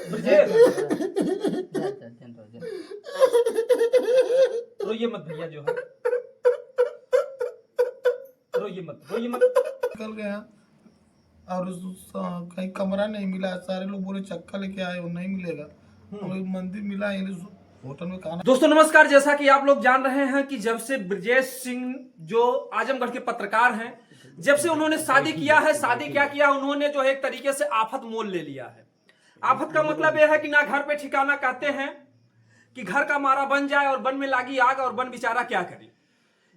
ब्रजेश रोइए मत भैया, जो है रोइए मत। निकल गया और कहीं कमरा नहीं मिला। सारे लोग बोले चक्का लेके आए हो, नहीं मिलेगा। और एक मंदिर मिला, होटल में खाना। दोस्तों नमस्कार, जैसा कि आप लोग जान रहे हैं कि जब से ब्रजेश सिंह जो आजमगढ़ के पत्रकार हैं, जब से उन्होंने शादी किया है, शादी क्या किया, उन्होंने जो है एक तरीके से आफत मोल ले लिया है। आफत का मतलब यह है कि ना घर पे ठिकाना, कहते हैं कि घर का मारा बन जाए और बन में लागी आग और बन बेचारा क्या करे।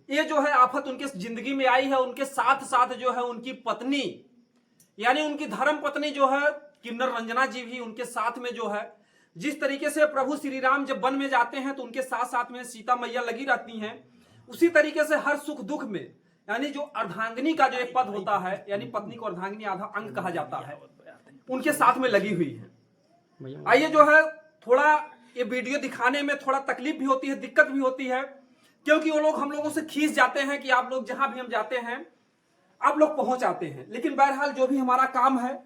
ये जो है आफत उनके जिंदगी में आई है। उनके साथ साथ जो है उनकी पत्नी, यानी उनकी धर्म पत्नी जो है किन्नर रंजना जी भी उनके साथ में जो है, जिस तरीके से प्रभु श्री राम जब वन में जाते हैं तो उनके साथ साथ में सीता मैया लगी रहती हैं, उसी तरीके से हर सुख दुख में, यानी जो अर्धांगिनी का जो एक पद होता है, यानी पत्नी को अर्धांगिनी आधा अंग कहा जाता है, उनके साथ में लगी हुई है। आइए जो है थोड़ा ये वीडियो दिखाने में थोड़ा तकलीफ भी होती है, दिक्कत भी होती है, क्योंकि वो लोग हम लोगों से खींच जाते हैं कि आप लोग जहां भी हम जाते हैं आप लोग पहुंच आते हैं। लेकिन बहरहाल जो भी हमारा काम है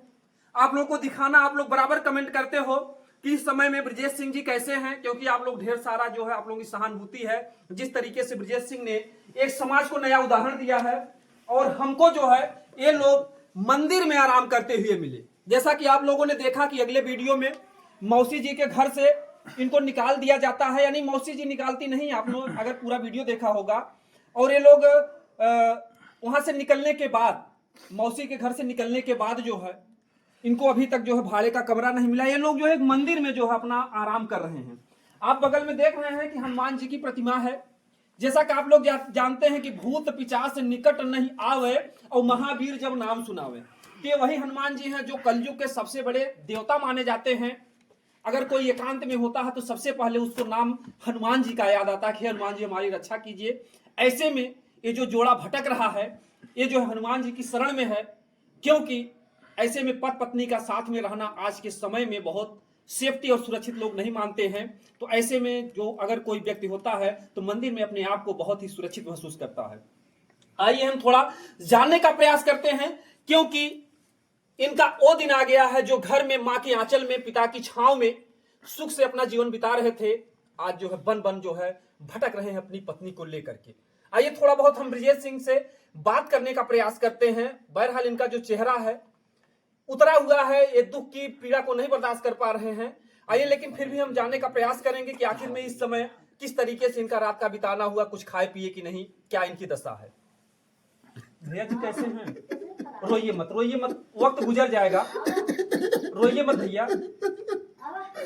आप लोग को दिखाना। आप लोग बराबर कमेंट करते हो कि इस समय में ब्रजेश सिंह जी कैसे हैं, क्योंकि आप लोग ढेर सारा जो है आप लोगों की सहानुभूति है। जिस तरीके से ब्रजेश सिंह ने एक समाज को नया उदाहरण दिया है और हमको जो है ये लोग मंदिर में आराम करते हुए मिले। जैसा कि आप लोगों ने देखा कि अगले वीडियो में मौसी जी के घर से इनको निकाल दिया जाता है, यानी मौसी जी निकालती नहीं, आप लोग अगर पूरा वीडियो देखा होगा। और ये लोग वहां से निकलने के बाद, मौसी के घर से निकलने के बाद जो है इनको अभी तक जो है भाड़े का कमरा नहीं मिला। ये लोग जो है एक मंदिर में जो है अपना आराम कर रहे हैं। आप बगल में देख रहे हैं कि हनुमान जी की प्रतिमा है। जैसा कि आप लोग जानते हैं कि भूत पिशाच निकट नहीं आवे और महावीर जब नाम सुनावे, ये वही हनुमान जी हैं जो कलयुग के सबसे बड़े देवता माने जाते हैं। अगर कोई एकांत में होता है तो सबसे पहले उसको नाम हनुमान जी का याद आता है कि हनुमान जी हमारी रक्षा कीजिए। ऐसे में ये जो जोड़ा भटक रहा है, ये जो हनुमान जी की शरण में है, क्योंकि ऐसे में पति पत्नी का साथ में रहना आज के समय में बहुत सेफ्टी और सुरक्षित लोग नहीं मानते हैं। तो ऐसे में जो अगर कोई व्यक्ति होता है तो मंदिर में अपने आप को बहुत ही सुरक्षित महसूस करता है। आइए हम थोड़ा जानने का प्रयास करते हैं, क्योंकि इनका वो दिन आ गया है जो घर में मां के आंचल में पिता की छांव में सुख से अपना जीवन बिता रहे थे, आज जो है बन बन जो है भटक रहे हैं अपनी पत्नी को लेकर के। आइए थोड़ा बहुत हम ब्रजेश सिंह से बात करने का प्रयास करते हैं। बहरहाल इनका जो चेहरा है उतरा हुआ है, ये दुख की पीड़ा को नहीं बर्दाश्त कर पा रहे हैं। आइए लेकिन फिर भी हम जानने का प्रयास करेंगे कि आखिर में इस समय किस तरीके से इनका रात का बिताना हुआ, कुछ खाए पिए कि नहीं, क्या इनकी दशा है। भैया जी कैसे हैं? रोइए मत, वक्त गुजर जाएगा, रोइए मत भैया।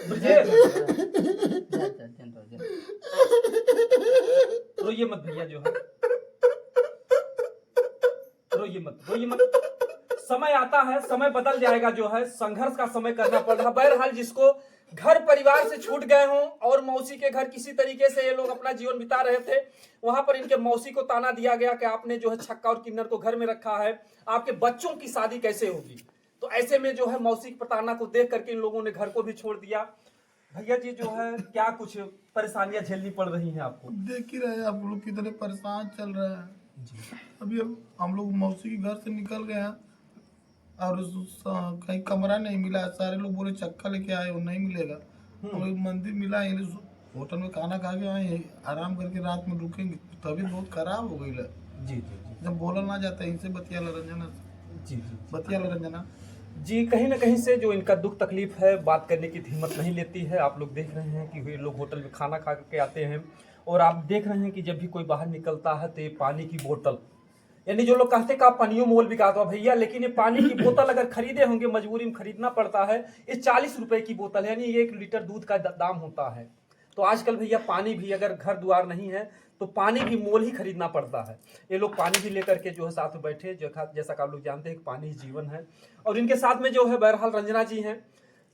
ब्रजेश रोइए मत भैया, जो है रोइए मत। समय आता है, समय बदल जाएगा, जो है संघर्ष का समय करना पड़ रहा। बहरहाल जिसको घर परिवार से छूट गए हों और मौसी के घर किसी तरीके से ये लोग अपना जीवन बिता रहे थे, वहां पर इनके मौसी को ताना दिया गया कि आपने जो है छक्का और किन्नर को घर में रखा है, आपके बच्चों की शादी कैसे होगी। तो ऐसे में जो है मौसी की प्रताड़ना को देख करके इन लोगों ने घर को भी छोड़ दिया। भैया जी जो है क्या कुछ परेशानियां झेलनी पड़ रही हैं आपको? देख ही रहे आप लोग कितने परेशान चल रहे हैं। अभी हम लोग मौसी के घर से निकल गए हैं और कहीं कमरा नहीं मिला। सारे लोग बोले चक्का लेके आए हो, नहीं मिलेगा। और एक मंदिर मिला, होटल में खाना खा के आए, आराम करके रात में रुकेंगे। तबीयत बहुत खराब हो गई है। जी जब बोला ना जाता इनसे बतिया रंजना बतिया रंजना जी, कहीं ना कहीं से जो इनका दुख तकलीफ है बात करने की हिम्मत नहीं लेती है। आप लोग देख रहे हैं कि वे लोग होटल में खाना खा करके आते हैं और आप देख रहे हैं कि जब भी कोई बाहर निकलता है तो ये पानी की बोतल, यानी जो लोग कहते हैं पानियों मोल बिकाता है भैया, लेकिन ये पानी की बोतल अगर खरीदे होंगे, मजबूरी में खरीदना पड़ता है। ये 40 रुपए की बोतल है, यानी 1 लीटर दूध का दाम होता है। तो आजकल भैया पानी भी अगर घर द्वार नहीं है तो पानी भी मोल ही खरीदना पड़ता है। ये लोग पानी भी लेकर के जो है साथ में बैठे, जैसा कि आप लोग जानते हैं कि पानी ही जीवन है। और इनके साथ में जो है बहरहाल रंजना जी हैं,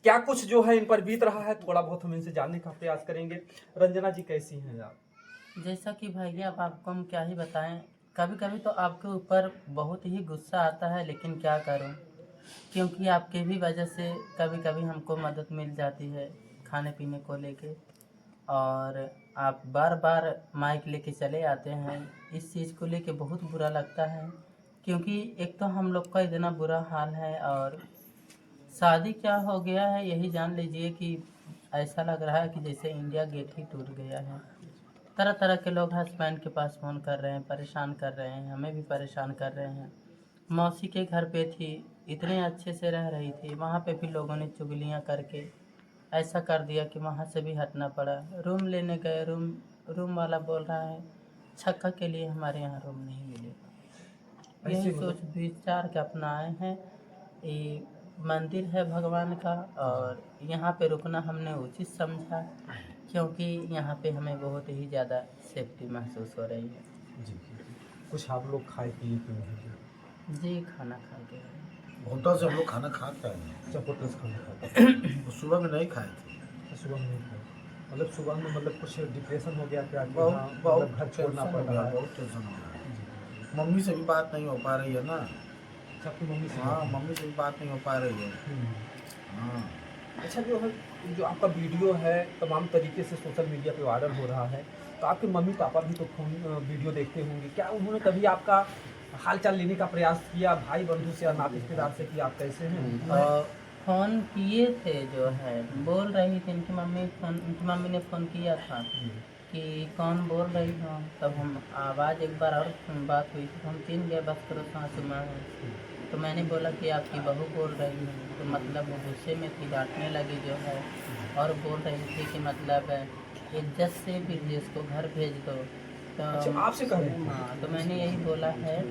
क्या कुछ जो है इन पर बीत रहा है थोड़ा बहुत हम इनसे जानने का प्रयास करेंगे। रंजना जी कैसी हैं आप? जैसा कि भैया अब आपको हम क्या ही बताएं, कभी कभी तो आपके ऊपर बहुत ही गुस्सा आता है, लेकिन क्या करूं, क्योंकि आपके भी वजह से कभी कभी हमको मदद मिल जाती है खाने पीने को लेके, और आप बार बार माइक लेके चले आते हैं। इस चीज़ को लेके बहुत बुरा लगता है, क्योंकि एक तो हम लोग का इतना बुरा हाल है और शादी क्या हो गया है यही जान लीजिए कि ऐसा लग रहा है कि जैसे इंडिया गेट ही टूट गया है। तरह तरह के लोग हस्बैंड के पास फ़ोन कर रहे हैं, परेशान कर रहे हैं, हमें भी परेशान कर रहे हैं। मौसी के घर पे थी, इतने अच्छे से रह रही थी, वहाँ पे भी लोगों ने चुगलियाँ करके ऐसा कर दिया कि वहाँ से भी हटना पड़ा। रूम लेने गए, रूम वाला बोल रहा है छक्का के लिए हमारे यहाँ रूम नहीं मिलेगा। यही सोच विचार के अपना आए हैं। ये मंदिर है भगवान का और यहाँ पे रुकना हमने उचित समझा, क्योंकि यहाँ पे हमें बहुत ही ज़्यादा सेफ्टी महसूस हो रही है। जी। कुछ आप लोग खाए पिए कि नहीं? जी, खाना खा के होटल से हम लोग खाना खा के आए हैं। अच्छा, होटल से खाना खाते तो सुबह में नहीं खाए थे। सुबह में नहीं खाए? मतलब सुबह में मतलब कुछ डिप्रेशन हो गया क्या? बहुत बहुत मतलब घर छोड़ना टेंशन पड़ हो गया, रहा है? बहुत टेंशन हो गया। मम्मी से भी बात नहीं हो पा रही है ना। अच्छा, आपकी मम्मी से? हाँ, मम्मी से भी बात नहीं हो पा रही है। हाँ। अच्छा, जो आपका वीडियो है तमाम तरीके से सोशल मीडिया पे वायरल हो रहा है, तो आपके मम्मी पापा भी तो फोन वीडियो देखते होंगे, क्या उन्होंने कभी आपका हाल चाल लेने का प्रयास किया, भाई बंधु से या नाते रिश्तेदार से, कि आप कैसे हैं? फ़ोन किए थे, जो है बोल रही थी इनकी मम्मी ने फ़ोन किया था कि कौन बोल रही हो। तब हम आवाज़ एक बार और बात हुई थी तो हम 3 गए बस करो सासुमा है। तो मैंने बोला कि आपकी बहू बोल रही है, तो मतलब वो गुस्से में थी, डांटने लगी जो है, और बोल रही थी कि मतलब इज्जत से ब्रजेश को घर भेज दो। तो अच्छा, आपसे कह रही थी? हाँ, तो मैंने यही बोला है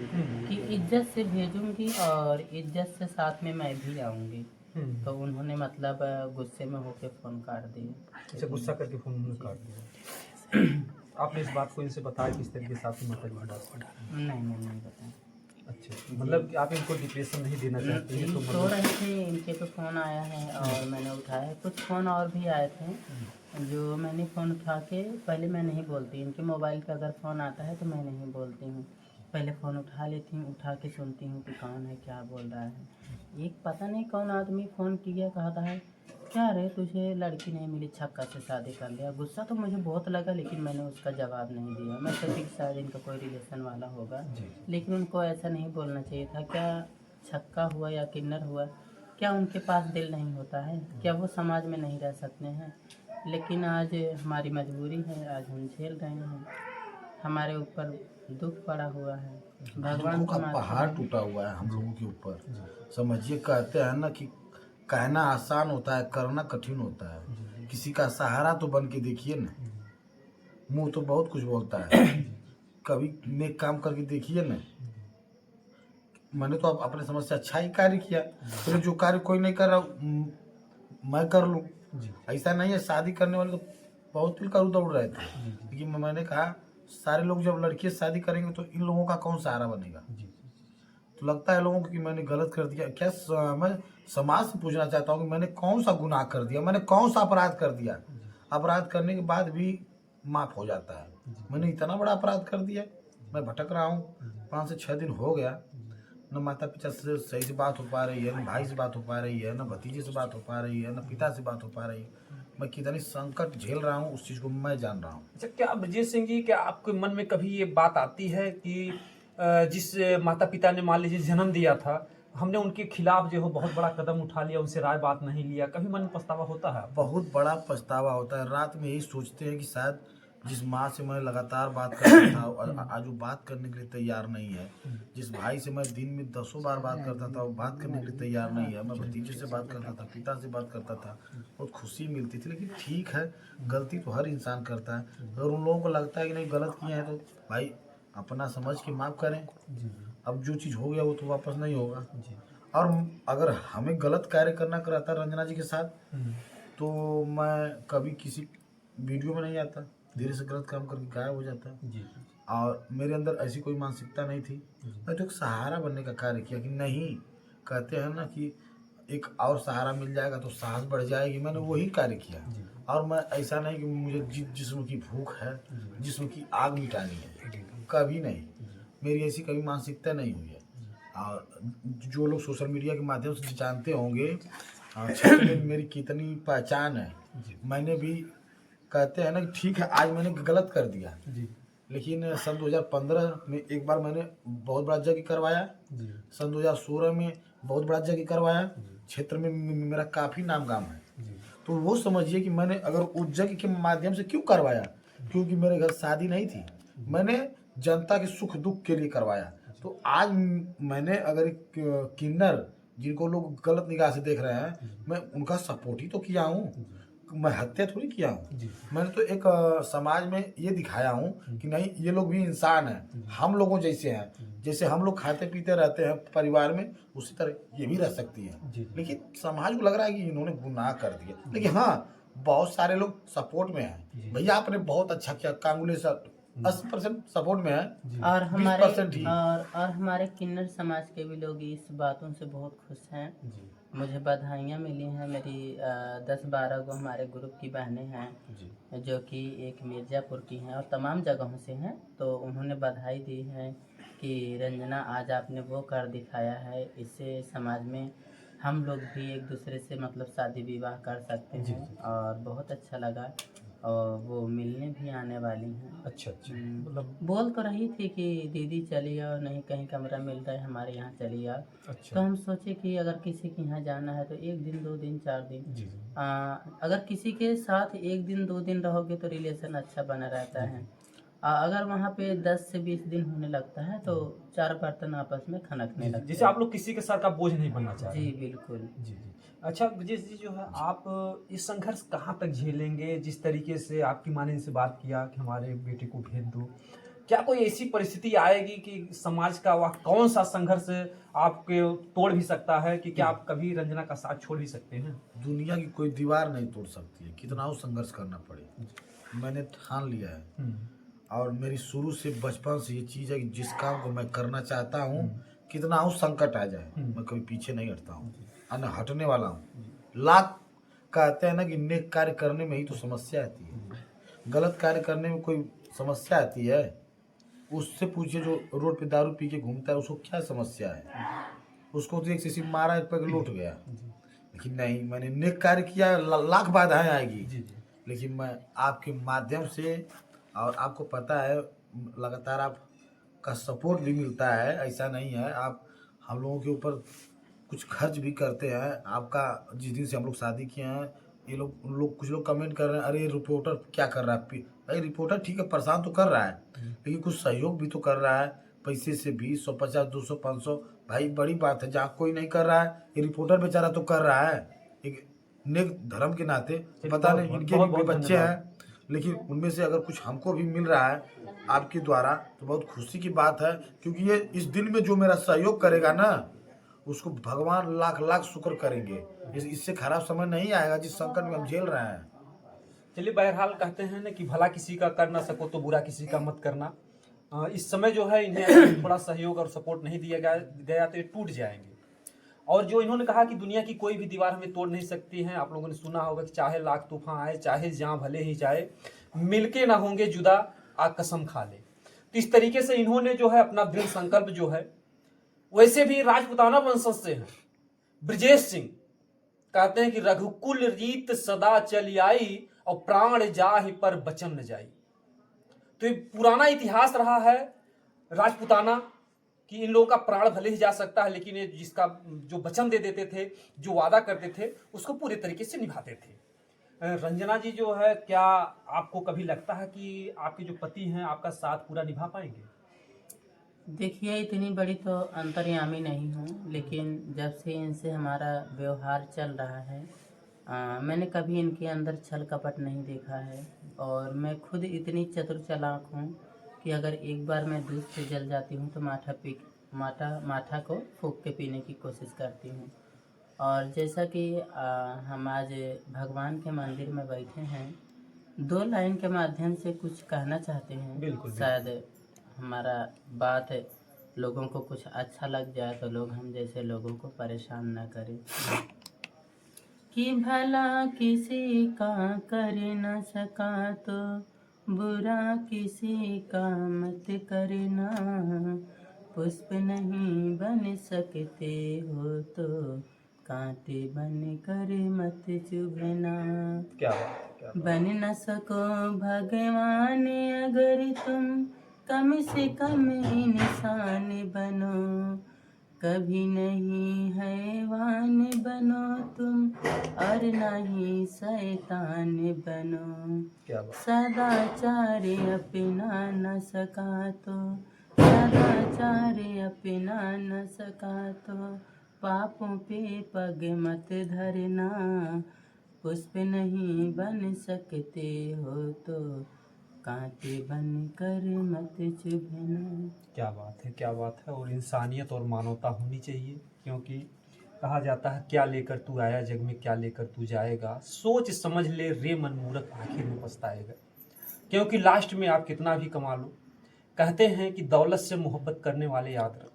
कि इज्जत से भेजूंगी और इज्जत से साथ में मैं भी आऊँगी। तो उन्होंने मतलब गुस्से में होकर फ़ोन काट दिया। अच्छा, गुस्सा करके फोन उन्होंने काट दिया। आपने इस बात को इनसे बताया किस तरीके से आपकी माता जी बात? नहीं बताया। अच्छा, मतलब कि आप इनको डिप्रेशन नहीं देना चाहते हैं तो सो रहे थे, इनके तो फ़ोन आया है और मैंने उठाया। कुछ फ़ोन और भी आए थे जो मैंने फ़ोन उठा के, पहले मैं नहीं बोलती, इनके मोबाइल पे अगर फ़ोन आता है तो मैं नहीं बोलती हूँ, पहले फ़ोन उठा लेती हूँ, उठा के सुनती हूँ कि कौन है, क्या बोल रहा है। एक पता नहीं कौन आदमी फ़ोन किया, कहता है क्या रे तुझे लड़की नहीं मिली, छक्का से शादी कर लिया। गुस्सा तो मुझे बहुत लगा, लेकिन मैंने उसका जवाब नहीं दिया। मैं सोची कि शायद इनका कोई रिलेशन वाला होगा, लेकिन उनको ऐसा नहीं बोलना चाहिए था। क्या छक्का हुआ या किन्नर हुआ, क्या उनके पास दिल नहीं होता है? क्या वो समाज में नहीं रह सकते हैं? लेकिन आज हमारी मजबूरी है, आज हम झेल रहे हैं, हमारे ऊपर दुख पड़ा हुआ है। भगवान दुखों की का माता पहाड़ है। टूटा हुआ है हम लोगों के ऊपर। समझिए, कहते हैं ना कि कहना आसान होता है, करना कठिन होता है। किसी का सहारा तो बन के देखिए ना। मुंह तो बहुत कुछ बोलता है, कभी नेक काम करके देखिए ना। मैंने तो अब अपने समझ से अच्छा ही कार्य किया, फिर जो कार्य कोई नहीं कर रहा मैं कर लूँ। ऐसा नहीं है, शादी करने वाले तो बहुत इधर उधर रहे थे, लेकिन मैंने कहा सारे लोग जब लड़की से शादी करेंगे तो इन लोगों का कौन सहारा बनेगा। तो लगता है लोगों को कि मैंने गलत कर दिया क्या। मैं समाज से पूछना चाहता हूँ कि मैंने कौन सा गुनाह कर दिया, मैंने कौन सा अपराध कर दिया। अपराध करने के बाद भी माफ हो जाता है। मैंने इतना बड़ा अपराध कर दिया। मैं भटक रहा हूँ, 5 से 6 दिन हो गया, न माता पिता से सही से बात हो पा रही है, न भाई से बात हो पा रही है, न भतीजे से बात हो पा रही है, न पिता से बात हो पा रही है। मैं कितनी संकट झेल रहा हूँ उस चीज़ को मैं जान रहा हूँ। अच्छा, क्या ब्रजेश सिंह जी, क्या आपके मन में कभी ये बात आती है कि जिस माता पिता ने मान लीजिए जन्म दिया था, हमने उनके खिलाफ जो हो बहुत बड़ा कदम उठा लिया, उनसे राय बात नहीं लिया, कभी मन में पछतावा होता है? बहुत बड़ा पछतावा होता है। रात में यही सोचते हैं कि शायद जिस माँ से मैं लगातार बात करता था और आज वो बात करने के लिए तैयार नहीं है, जिस भाई से मैं दिन में 10 बार बात करता था वो बात करने के लिए तैयार नहीं है, मैं भतीजे से बात करता था, पिता से बात करता था, बहुत खुशी मिलती थी। लेकिन ठीक है, गलती तो हर इंसान करता है। अगर उन लोगों को लगता है कि नहीं गलत किए हैं तो भाई अपना समझ के माफ़ करें। अब जो चीज़ हो गया वो तो वापस नहीं होगा। और अगर हमें गलत कार्य करना रहता रंजना जी के साथ तो मैं कभी किसी वीडियो में नहीं आता, धीरे से गलत काम करके गायब हो जाता। और मेरे अंदर ऐसी कोई मानसिकता नहीं थी। मैं तो एक सहारा बनने का कार्य किया कि नहीं, कहते हैं ना कि एक और सहारा मिल जाएगा तो साहस बढ़ जाएगी। मैंने वही कार्य किया। और मैं ऐसा नहीं कि मुझे जिस्म की भूख है, जिस्म की आग मिटानी है, कभी नहीं। मेरी ऐसी कभी मानसिकता नहीं हुई है। और जो लोग सोशल मीडिया के माध्यम से जानते होंगे क्षेत्र में मेरी कितनी पहचान है। मैंने भी, कहते हैं ना कि ठीक है आज मैंने गलत कर दिया, लेकिन सन 2015 में एक बार मैंने बहुत बड़ा जगह करवाया, सन 2016 में बहुत बड़ा जगह करवाया, क्षेत्र में मेरा काफ़ी नाम गाम है। जी तो वो समझिए कि मैंने अगर उस यज्ञ के माध्यम से क्यों करवाया, क्योंकि मेरे घर शादी नहीं थी, मैंने जनता के सुख दुख के लिए करवाया। तो आज मैंने अगर एक किन्नर जिनको लोग गलत निगाह से देख रहे हैं, मैं उनका सपोर्ट ही तो किया हूँ, मैं हत्या थोड़ी किया हूँ। जी मैंने तो एक समाज में ये दिखाया हूँ कि नहीं, ये लोग भी इंसान हैं, हम लोगों जैसे हैं। जैसे हम लोग खाते पीते रहते हैं परिवार में, उसी तरह ये भी रह सकती है। जी लेकिन समाज को लग रहा है कि इन्होंने गुनाह कर दिया। लेकिन हाँ, बहुत सारे लोग सपोर्ट में हैं, भैया आपने बहुत अच्छा किया, कांग्रेस 80% सपोर्ट में है, और हमारे 20% ही। और हमारे किन्नर समाज के भी लोग इस बातों से बहुत खुश हैं। जी मुझे बधाइयाँ मिली हैं। मेरी 10-12 गो हमारे ग्रुप की बहनें हैं जी जो कि एक मिर्ज़ापुर की हैं और तमाम जगहों से हैं। तो उन्होंने बधाई दी है कि रंजना आज आपने वो कर दिखाया है, इससे समाज में हम लोग भी एक दूसरे से मतलब शादी विवाह कर सकते जी, हैं। जी। और बहुत अच्छा लगा। और वो मिलने भी आने वाली हैं। अच्छा मतलब बोल तो रही थी कि दीदी चली आओ, नहीं कहीं कमरा मिल रहा है हमारे यहाँ चली आओ। तो अच्छा हम सोचे कि अगर किसी के यहाँ जाना है तो 1 दिन 2 दिन 4 दिन, जी जी अगर किसी के साथ 1 दिन 2 दिन रहोगे तो रिलेशन अच्छा बना रहता है। अगर वहाँ पे 10 से 20 दिन होने लगता है तो 4 बर्तन आपस में खनकने जी लगते जैसे हैं। आप लोग किसी के सर का बोझ नहीं बनना चाह रहे जी हैं। बिल्कुल। जी जी अच्छा ब्रजेश जी जो है आप इस संघर्ष कहाँ तक झेलेंगे? जिस तरीके से आपकी माँ ने इनसे बात किया कि हमारे बेटे को भेज दो, क्या कोई ऐसी परिस्थिति आएगी कि समाज का वह कौन सा संघर्ष आपके तोड़ भी सकता है कि क्या आप कभी रंजना का साथ छोड़ भी सकते हैं? दुनिया की कोई दीवार नहीं तोड़ सकती है, कितना हो संघर्ष करना पड़े। मैंने ठान लिया है और मेरी शुरू से बचपन से ये चीज़ है कि जिस काम को मैं करना चाहता हूँ, कितना हो संकट आ जाए, मैं कभी पीछे नहीं हटता हूँ, और न हटने वाला हूँ। लाख कहते हैं ना कि नेक कार्य करने में ही तो समस्या आती है, गलत कार्य करने में कोई समस्या आती है? उससे पूछिए जो रोड पे दारू पी के घूमता है, उसको क्या समस्या है? उसको तो एक सीसी मारा, एक पैक लौट गया। लेकिन नहीं, मैंने नेक कार्य किया, लाख बाधाएं आएगी, जी जी लेकिन मैं आपके माध्यम से, और आपको पता है लगातार आपका सपोर्ट भी मिलता है, ऐसा नहीं है। आप हम लोगों के ऊपर कुछ खर्च भी करते हैं। आपका जिस दिन से हम लोग शादी किए हैं, ये लोग उन लोग कुछ लोग कमेंट कर रहे हैं, अरे रिपोर्टर क्या कर रहा है? भाई रिपोर्टर ठीक है, परेशान तो कर रहा है, लेकिन कुछ सहयोग भी तो कर रहा है, पैसे से भी 150, 200, 500। भाई बड़ी बात है, जहाँ कोई नहीं कर रहा है, ये रिपोर्टर बेचारा तो कर रहा है, एक नेक धर्म के नाते। पता नहीं इनके भी बच्चे हैं, लेकिन उनमें से अगर कुछ हमको भी मिल रहा है आपके द्वारा तो बहुत खुशी की बात है। क्योंकि ये इस दिन में जो मेरा सहयोग करेगा ना, उसको भगवान लाख लाख शुक्र करेंगे। इससे खराब समय नहीं आएगा जिस संकट में हम झेल रहे हैं। चलिए बहरहाल कहते हैं ना कि भला किसी का कर ना सको तो बुरा किसी का मत करना। इस समय जो है इन्हें अगर थोड़ा सहयोग और सपोर्ट नहीं दिया गया तो ये टूट जाएंगे। और जो इन्होंने कहा कि दुनिया की कोई भी दीवार हमें तोड़ नहीं सकती है, आप लोगों ने सुना होगा कि चाहे लाख तूफान आए, चाहे जहाँ भले ही जाए, मिलके ना होंगे जुदा, आ कसम खा ले। तो इस तरीके से इन्होंने जो है अपना दृढ़ संकल्प जो है, वैसे भी राजपुताना वंशज से है ब्रजेश सिंह, कहते हैं कि रघुकुल रीत सदा चली आई और प्राण जाहि पर बचन न जाई। तो ये पुराना इतिहास रहा है राजपुताना कि इन लोगों का प्राण भले ही जा सकता है, लेकिन ये जिसका जो वचन दे देते थे, जो वादा करते थे, उसको पूरे तरीके से निभाते थे। रंजना जी जो है, क्या आपको कभी लगता है कि आपके जो पति हैं आपका साथ पूरा निभा पाएंगे? देखिए इतनी बड़ी तो अंतर्यामी नहीं हूँ, लेकिन जब से इनसे हमारा व्यवहार चल रहा है, मैंने कभी इनके अंदर छल कपट नहीं देखा है। और मैं खुद इतनी चतुर चालाक हूँ कि अगर एक बार मैं दूध से जल जाती हूँ तो माठा को फूंक के पीने की कोशिश करती हूँ। और जैसा कि हम आज भगवान के मंदिर में बैठे हैं, 2 लाइन के माध्यम से कुछ कहना चाहते हैं। बिल्कुल, शायद हमारा बात लोगों को कुछ अच्छा लग जाए तो लोग हम जैसे लोगों को परेशान न करें। कि भला किसी का कर न सका तो बुरा किसी का मत करना, पुष्प नहीं बन सकते हो तो कांटे बन कर मत चुभना। क्या बन न सको भगवान अगर तुम कम से कम इंसान बनो, कभी नहीं हैवान बनो तुम और नहीं शैतान बनो। क्या बात। सदाचार अपना न सका तो सदाचार अपना न सका तो पापों पे पग मत धरना। पुष्प नहीं बन सकते हो तो कांटे बन कर मत चुभना। क्या बात है, क्या बात है। और इंसानियत और मानवता होनी चाहिए, क्योंकि कहा जाता है क्या लेकर तू आया जग में क्या लेकर तू जाएगा, सोच समझ ले रे मन मूर्ख आखिर में पछताएगा। क्योंकि लास्ट में आप कितना भी कमा लो, कहते हैं कि दौलत से मोहब्बत करने वाले याद रख,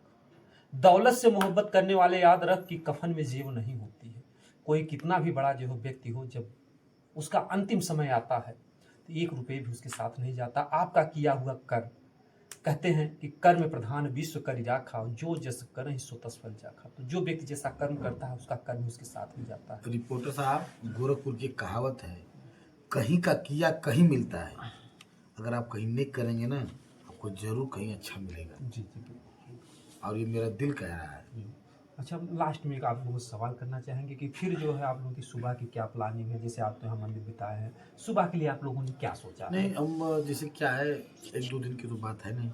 दौलत से मोहब्बत करने वाले याद रख कि कफन में जेब नहीं होती है। कोई कितना भी बड़ा जो व्यक्ति हो, जब उसका अंतिम समय आता है तो 1 रुपये भी उसके साथ नहीं जाता। आपका किया हुआ कर्म, कहते हैं कि कर्म प्रधान विश्व कर राखा, जो जस कर सो तस फल जाखा। तो जो व्यक्ति जैसा कर्म करता है उसका कर्म उसके साथ ही जाता है। रिपोर्टर साहब, गोरखपुर की कहावत है, कहीं का किया कहीं मिलता है। अगर आप कहीं नेक करेंगे ना, आपको जरूर कहीं अच्छा मिलेगा। जी जी। और ये मेरा दिल कह रहा है। अच्छा, लास्ट में एक आप लोगों से सवाल करना चाहेंगे कि फिर जो है आप लोगों की सुबह की क्या प्लानिंग है? जैसे आप तो यहाँ मंदिर बिताए हैं, सुबह के लिए आप लोगों ने क्या सोचा? नहीं, हम जैसे क्या है, 1-2 दिन की तो बात है नहीं,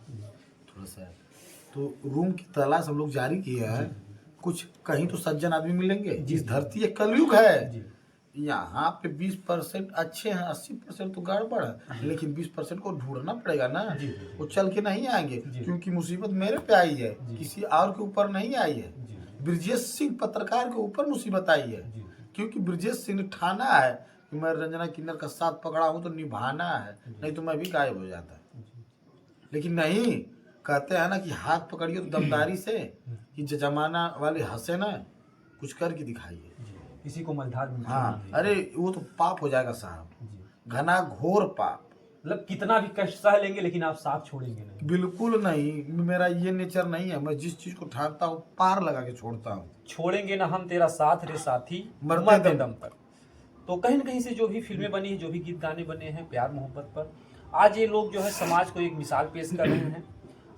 थोड़ा सा तो रूम की तलाश हम लोग जारी किया है। कुछ कहीं तो सज्जन आदमी मिलेंगे। जिस धरती है कलयुग है, जी यहाँ पे 20% अच्छे हैं, 80% तो गड़बड़ है, लेकिन 20% को ढूंढना पड़ेगा ना। वो चल के नहीं आएंगे, क्योंकि मुसीबत मेरे पे आई है, किसी और के ऊपर नहीं आई है। ब्रजेश सिंह पत्रकार के ऊपर मुसीबत आई है, क्योंकि ब्रजेश सिंह ने ठाना है कि मैं रंजना किन्नर का साथ पकड़ा हूँ तो निभाना है, नहीं तो मैं भी गायब हो जाता। लेकिन नहीं, कहते हैं ना कि हाथ पकड़िए तो दमदारी से, कि जमाना वाले हंसे ना, कुछ करके दिखाइए। किसी को मझधार में हाँ, अरे वो तो पाप हो जाएगा साहब, घना घोर पाप। मतलब कितना भी कष्ट सह लेंगे लेकिन आप साथ छोड़ेंगे नहीं। बिल्कुल नहीं, मेरा ये नेचर नहीं है। मैं जिस चीज को ठानता हूँ पार लगा के छोड़ता हूँ। छोड़ेंगे ना हम तेरा साथ रे साथी मरते दम तक। तो कहीं न कहीं से जो भी फिल्में बनी है, जो भी गीत गाने बने हैं प्यार मोहब्बत पर, आज ये लोग जो है समाज को एक मिसाल पेश कर रहे हैं।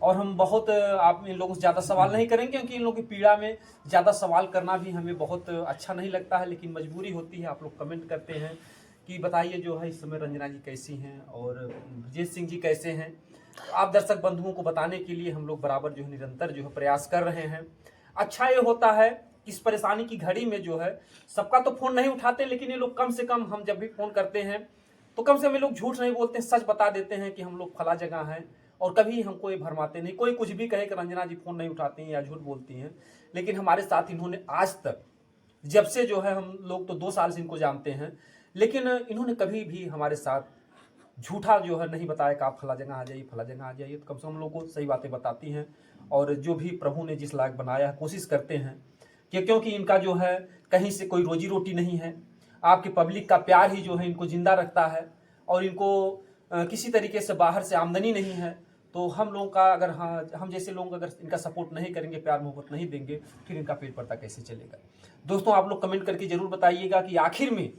और हम बहुत आप इन लोगों से ज़्यादा सवाल नहीं करेंगे, क्योंकि इन लोगों की पीड़ा में ज़्यादा सवाल करना भी हमें बहुत अच्छा नहीं लगता है, लेकिन मजबूरी होती है। आप लोग कमेंट करते हैं कि बताइए जो है इस समय रंजना जी कैसी हैं और ब्रजेश सिंह जी कैसे हैं। तो आप दर्शक बंधुओं को बताने के लिए हम लोग बराबर जो है निरंतर जो है प्रयास कर रहे हैं। अच्छा ये होता है इस परेशानी की घड़ी में जो है सबका तो फ़ोन नहीं उठाते, लेकिन ये लोग कम से कम, हम जब भी फ़ोन करते हैं तो कम से कम ये लोग झूठ नहीं बोलते हैं, सच बता देते हैं कि हम लोग फला जगह हैं। और कभी हमको ये भरमाते नहीं। कोई कुछ भी कहे कि रंजना जी फ़ोन नहीं उठाती हैं या झूठ बोलती हैं, लेकिन हमारे साथ इन्होंने आज तक, जब से जो है हम लोग तो 2 साल से इनको जानते हैं, लेकिन इन्होंने कभी भी हमारे साथ झूठा जो है नहीं बताया कि आप फला जगह आ जाइए, फला जगह आ जाइए। तो कम से कम लोगों को सही बातें बताती हैं, और जो भी प्रभु ने जिस लायक बनाया है कोशिश करते हैं कि, क्योंकि इनका जो है कहीं से कोई रोजी रोटी नहीं है, आपके पब्लिक का प्यार ही जो है इनको जिंदा रखता है, और इनको किसी तरीके से बाहर से आमदनी नहीं है। तो हम लोगों का अगर, हाँ, हम जैसे लोग अगर इनका सपोर्ट नहीं करेंगे, प्यार मोहब्बत नहीं देंगे, फिर इनका पेट पर्दा कैसे चलेगा? दोस्तों आप लोग कमेंट करके जरूर बताइएगा कि आखिर में,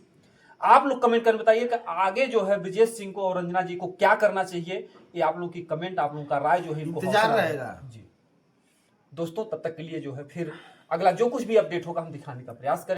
आप लोग कमेंट कर बताइए कि आगे जो है ब्रजेश सिंह को और रंजना जी को क्या करना चाहिए। ये आप लोगों की कमेंट, आप लोगों का राय जो है इनको इंतजार रहेगा। जी दोस्तों, तब तक के लिए जो है फिर अगला जो कुछ भी अपडेट होगा हम दिखाने का प्रयास करेंगे।